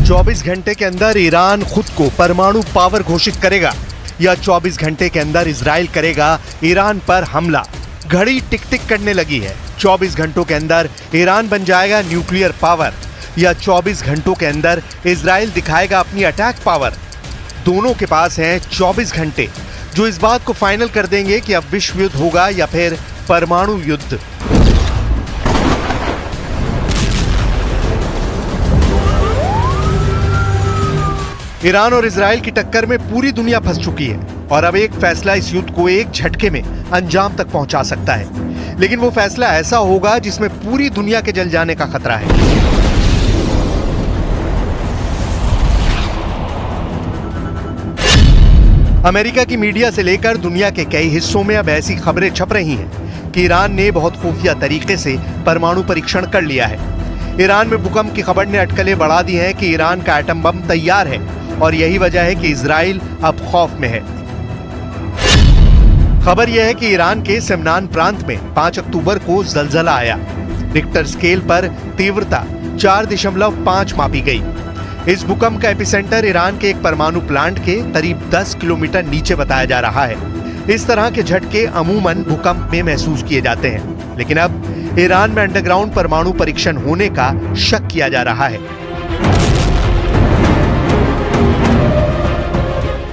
24 घंटे के अंदर ईरान खुद को परमाणु पावर घोषित करेगा या 24 घंटे के अंदर इजराइल करेगा ईरान पर हमला। घड़ी टिक टिक करने लगी है। 24 घंटों के अंदर ईरान बन जाएगा न्यूक्लियर पावर या 24 घंटों के अंदर इजराइल दिखाएगा अपनी अटैक पावर। दोनों के पास हैं 24 घंटे जो इस बात को फाइनल कर देंगे कि अब विश्व युद्ध होगा या फिर परमाणु युद्ध। ईरान और इजराइल की टक्कर में पूरी दुनिया फंस चुकी है और अब एक फैसला इस युद्ध को एक झटके में अंजाम तक पहुंचा सकता है। लेकिन वो फैसला ऐसा होगा जिसमें पूरी दुनिया के जल जाने का खतरा है। अमेरिका की मीडिया से लेकर दुनिया के कई हिस्सों में अब ऐसी खबरें छप रही हैं कि ईरान ने बहुत खुफिया तरीके से परमाणु परीक्षण कर लिया है। ईरान में भूकंप की खबर ने अटकलें बढ़ा दी हैं कि ईरान का एटम बम तैयार है और यही वजह है कि इजराइल अब खौफ में है। खबर यह है कि ईरान के सिमनान प्रांत में 5 अक्टूबर को जलजला आया। रिक्टर स्केल पर तीव्रता 4.5 मापी गई। इस भूकंप का एपिसेंटर ईरान के एक परमाणु प्लांट के करीब 10 किलोमीटर नीचे बताया जा रहा है। इस तरह के झटके अमूमन भूकंप में महसूस किए जाते हैं, लेकिन अब ईरान में अंडरग्राउंड परमाणु परीक्षण होने का शक किया जा रहा है।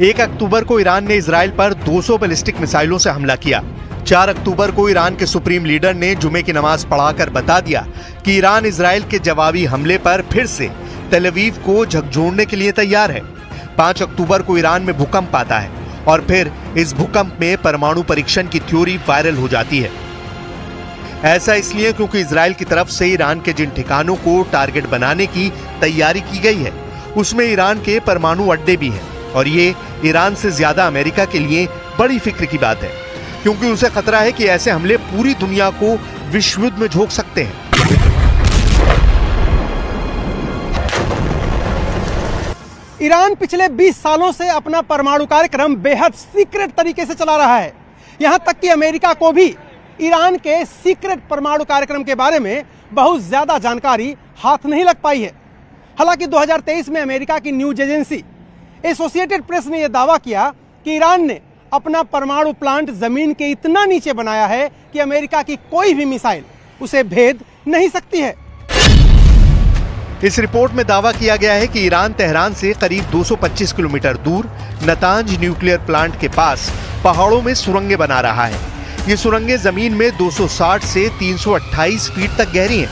1 अक्टूबर को ईरान ने इजराइल पर 200 बैलिस्टिक मिसाइलों से हमला किया। 4 अक्टूबर को ईरान के सुप्रीम लीडर ने जुमे की नमाज पढ़ाकर बता दिया कि ईरान इजराइल के जवाबी हमले पर फिर से तेल अवीव को झकझोरने के लिए तैयार है। 5 अक्टूबर को ईरान में भूकंप आता है और फिर इस भूकंप में परमाणु परीक्षण की थ्योरी वायरल हो जाती है। ऐसा इसलिए क्योंकि इजराइल की तरफ से ईरान के जिन ठिकानों को टारगेट बनाने की तैयारी की गई है उसमें ईरान के परमाणु अड्डे भी हैं और ये ईरान से ज्यादा अमेरिका के लिए बड़ी फिक्र की बात है, क्योंकि उसे खतरा है कि ऐसे हमले पूरी दुनिया को विश्व युद्ध में झोंक सकते हैं। ईरान पिछले 20 सालों से अपना परमाणु कार्यक्रम बेहद सीक्रेट तरीके से चला रहा है। यहां तक कि अमेरिका को भी ईरान के सीक्रेट परमाणु कार्यक्रम के बारे में बहुत ज्यादा जानकारी हाथ नहीं लग पाई है। हालांकि 2023 में अमेरिका की न्यूज एजेंसी एसोसिएटेड प्रेस ने यह दावा किया कि ईरान ने अपना परमाणु प्लांट जमीन के इतना नीचे बनाया है कि अमेरिका की कोई भी मिसाइल उसे भेद नहीं सकती है। इस रिपोर्ट में दावा किया गया है कि ईरान तेहरान से करीब 225 किलोमीटर दूर नतांज न्यूक्लियर प्लांट के पास पहाड़ों में सुरंगें बना रहा है। ये सुरंगें जमीन में 260 से 328 फीट तक गहरी हैं,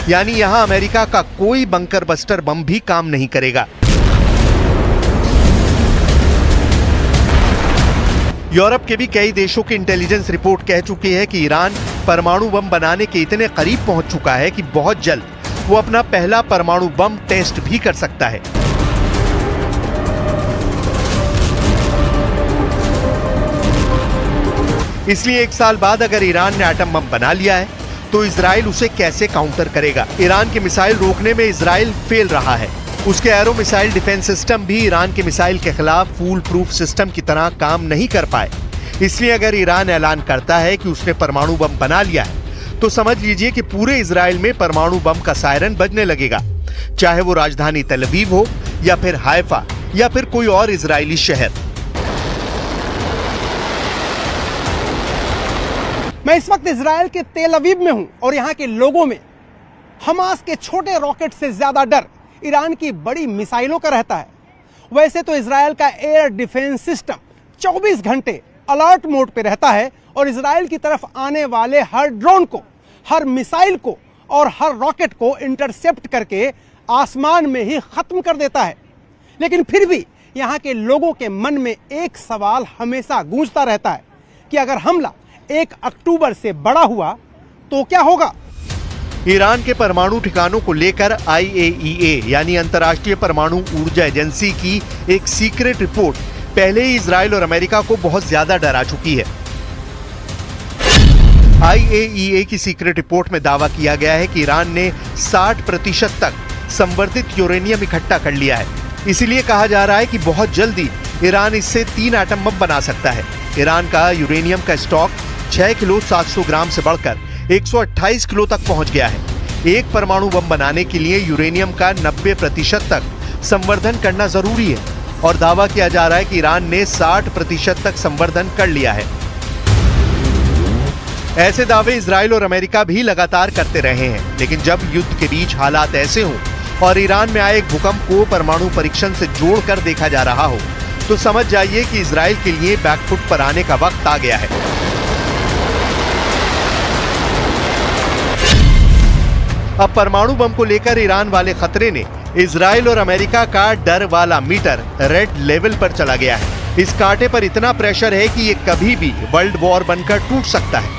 यानी यहां अमेरिका का कोई बंकर बस्टर बम भी काम नहीं करेगा। यूरोप के भी कई देशों की इंटेलिजेंस रिपोर्ट कह चुकी है कि ईरान परमाणु बम बनाने के इतने करीब पहुंच चुका है कि बहुत जल्द वो अपना पहला परमाणु बम टेस्ट भी कर सकता है। इसलिए 1 साल बाद अगर ईरान ने एटम बम बना लिया है तो इजराइल उसे कैसे काउंटर करेगा। ईरान की मिसाइल रोकने में इजराइल फेल रहा है। उसके एरो मिसाइल डिफेंस सिस्टम भी ईरान के मिसाइल के खिलाफ फूल प्रूफ सिस्टम की तरह काम नहीं कर पाए। इसलिए अगर ईरान ऐलान करता है कि उसने परमाणु बम बना लिया है तो समझ लीजिए कि पूरे इजराइल में परमाणु बम का सायरन बजने लगेगा, चाहे वो राजधानी तेल अवीव हो या फिर हाइफा या फिर कोई और इजरायली शहर। मैं इस वक्त इजराइल के तेल अवीव में हूं और यहां के लोगों में हमास के छोटे रॉकेट से ज्यादा डर ईरान की बड़ी मिसाइलों का रहता है। वैसे तो इजराइल का एयर डिफेंस सिस्टम 24 घंटे अलर्ट मोड पे रहता है और इजराइल की तरफ आने वाले हर ड्रोन को, हर मिसाइल को और हर रॉकेट को इंटरसेप्ट करके आसमान में ही खत्म कर देता है। लेकिन फिर भी यहां के लोगों के मन में एक सवाल हमेशा गूंजता रहता है कि अगर हमला 1 अक्टूबर से बड़ा हुआ तो क्या होगा। ईरान के परमाणु ठिकानों को लेकर IAEA यानी अंतर्राष्ट्रीय परमाणु ऊर्जा एजेंसी की एक सीक्रेट रिपोर्ट पहले ही इजराइल और अमेरिका को बहुत ज्यादा डरा चुकी है। IAEA की सीक्रेट रिपोर्ट में दावा किया गया है कि ईरान ने 60% तक संवर्धित यूरेनियम इकट्ठा कर लिया है। इसीलिए कहा जा रहा है कि बहुत जल्दी ईरान इससे 3 एटम बम बना सकता है। ईरान का यूरेनियम का स्टॉक 6 किलो 700 ग्राम से बढ़कर 128 किलो तक पहुंच गया है। एक परमाणु बम बनाने के लिए यूरेनियम का 90% तक संवर्धन करना जरूरी है और दावा किया जा रहा है कि ईरान ने 60% तक संवर्धन कर लिया है। ऐसे दावे इजराइल और अमेरिका भी लगातार करते रहे हैं, लेकिन जब युद्ध के बीच हालात ऐसे हों और ईरान में आए एक भूकंप को परमाणु परीक्षण से जोड़कर देखा जा रहा हो, तो समझ जाइए कि इजराइल के लिए बैकफुट पर आने का वक्त आ गया है। अब परमाणु बम को लेकर ईरान वाले खतरे ने इजराइल और अमेरिका का डर वाला मीटर रेड लेवल पर चला गया है। इस कांटे पर इतना प्रेशर है कि ये कभी भी वर्ल्ड वॉर बनकर टूट सकता है।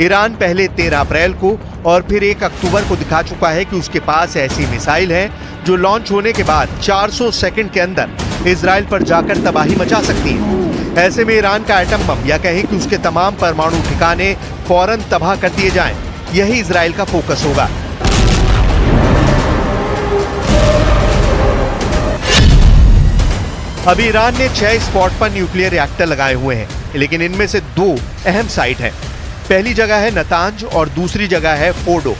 ईरान पहले 13 अप्रैल को और फिर 1 अक्टूबर को दिखा चुका है कि उसके पास ऐसी मिसाइल है जो लॉन्च होने के बाद 400 सेकंड के अंदर इजराइल पर जाकर तबाही मचा सकती है। ऐसे में ईरान का एटम बम या कहें कि उसके तमाम परमाणु ठिकाने फौरन तबाह कर दिए जाएं, यही इजराइल का फोकस होगा। अभी ईरान ने 6 स्पॉट पर न्यूक्लियर रिएक्टर लगाए हुए हैं, लेकिन इनमें से 2 अहम साइट हैं। पहली जगह है नतांज और दूसरी जगह है फोर्डो।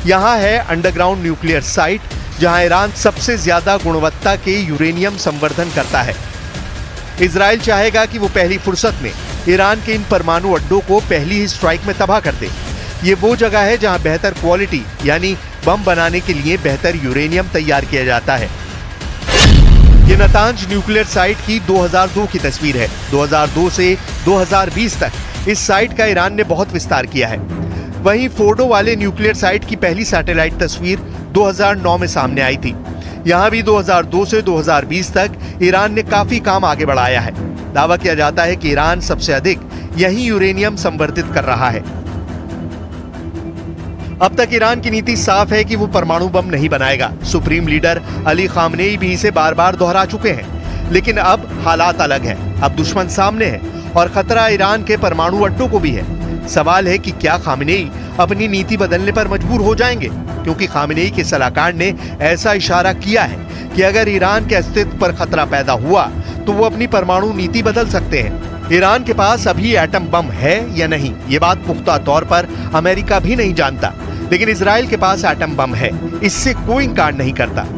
यहाँ है अंडरग्राउंड न्यूक्लियर साइट, जहाँ ईरान सबसे ज्यादा गुणवत्ता के यूरेनियम संवर्धन करता है। इजराइल चाहेगा कि वो पहली फुर्सत में ईरान के इन परमाणु अड्डों को पहली ही स्ट्राइक में तबाह कर दे। ये वो जगह है जहां बेहतर क्वालिटी यानी बम बनाने के लिए बेहतर यूरेनियम तैयार किया जाता है। ये नतांज न्यूक्लियर साइट की 2002 की तस्वीर है। 2002 से 2020 तक इस साइट का ईरान ने बहुत विस्तार किया है। वहीं फोर्डो वाले न्यूक्लियर साइट की पहली सैटेलाइट तस्वीर 2009 में सामने आई थी। यहाँ भी 2002 से 2020 तक ईरान ने काफी काम आगे बढ़ाया है। दावा किया जाता है कि ईरान सबसे अधिक यही यूरेनियम संवर्धित कर रहा है। अब तक ईरान की नीति साफ है कि वो परमाणु बम नहीं बनाएगा। सुप्रीम लीडर अली खामनेई भी इसे बार बार दोहरा चुके हैं, लेकिन अब हालात अलग है। अब दुश्मन सामने है और खतरा ईरान के परमाणु अड्डों को भी है। सवाल है कि क्या खामनेई अपनी नीति बदलने पर मजबूर हो जाएंगे, क्योंकि खामनेई के सलाहकार ने ऐसा इशारा किया है कि अगर ईरान के अस्तित्व पर खतरा पैदा हुआ तो वो अपनी परमाणु नीति बदल सकते हैं। ईरान के पास अभी एटम बम है या नहीं, ये बात पुख्ता तौर पर अमेरिका भी नहीं जानता, लेकिन इजराइल के पास एटम बम है, इससे कोई इनकार नहीं करता।